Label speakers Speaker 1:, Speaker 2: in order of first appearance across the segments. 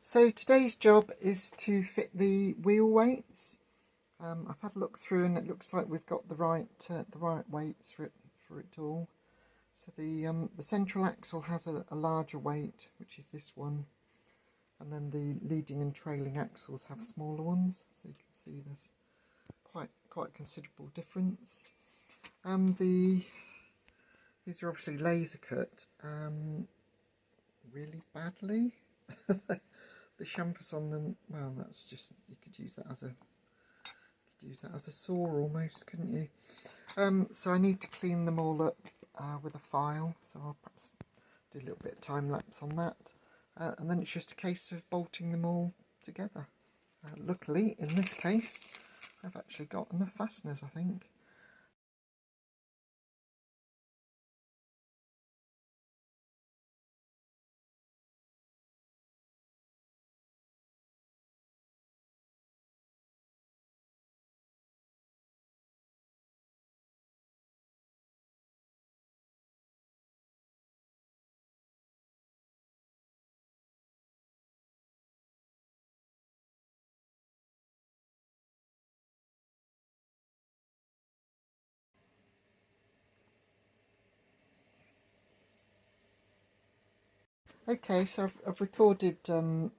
Speaker 1: So today's job is to fit the wheel weights. I've had a look through and it looks like we've got the right weights for it all. So the central axle has a larger weight, which is this one, and then the leading and trailing axles have smaller ones. So you can see there's quite a considerable difference. These are obviously laser cut really badly. The chamfers on them, well, that's just, you could use that as a saw almost, couldn't you? So I need to clean them all up with a file, so I'll perhaps do a little bit of time lapse on that, and then it's just a case of bolting them all together. Luckily, in this case, I've actually got enough fasteners, I think. Okay, so I've recorded doing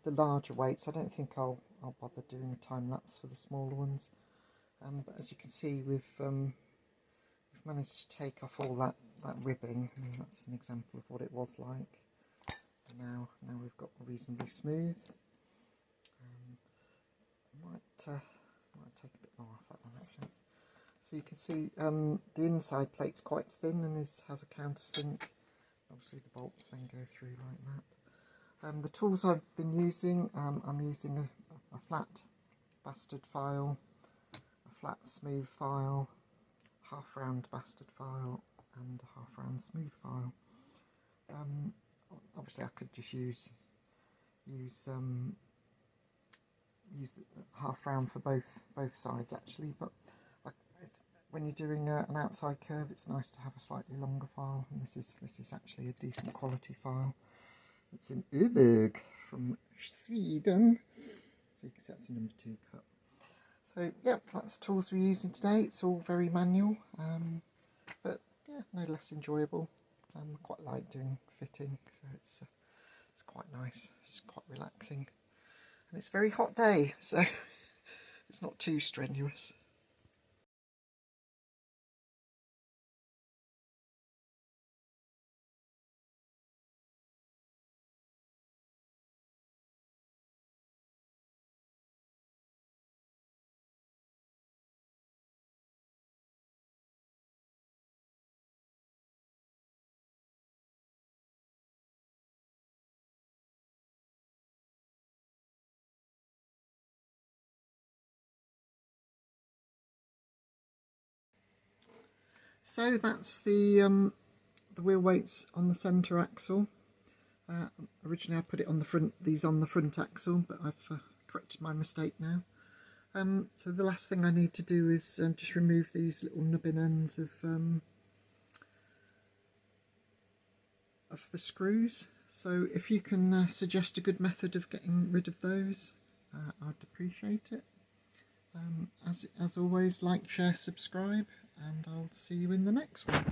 Speaker 1: the larger weights. I don't think I'll bother doing a time lapse for the smaller ones. But as you can see, we've managed to take off all that ribbing. I mean, that's an example of what it was like. And now we've got reasonably smooth. Might take a bit more off that one actually. So you can see the inside plate's quite thin and has a countersink. Obviously the bolts then go through like that. The tools I've been using, I'm using a flat bastard file, a flat smooth file, half round bastard file, and a half round smooth file. Obviously I could just use the half round for both sides actually, but when you're doing an outside curve, it's nice to have a slightly longer file, and this is actually a decent quality file. It's an Öberg from Sweden, so you can see that's a number 2 cut. So yeah, that's the tools we're using today. It's all very manual, but yeah, no less enjoyable. I quite like doing fitting, so it's quite nice. It's quite relaxing, and it's a very hot day, so it's not too strenuous. So that's the wheel weights on the centre axle. Originally I put it on the front, these on the front axle, but I've corrected my mistake now. So the last thing I need to do is just remove these little nubbin ends of the screws. So if you can suggest a good method of getting rid of those, I'd appreciate it. As always, like, share, subscribe, and I'll see you in the next one.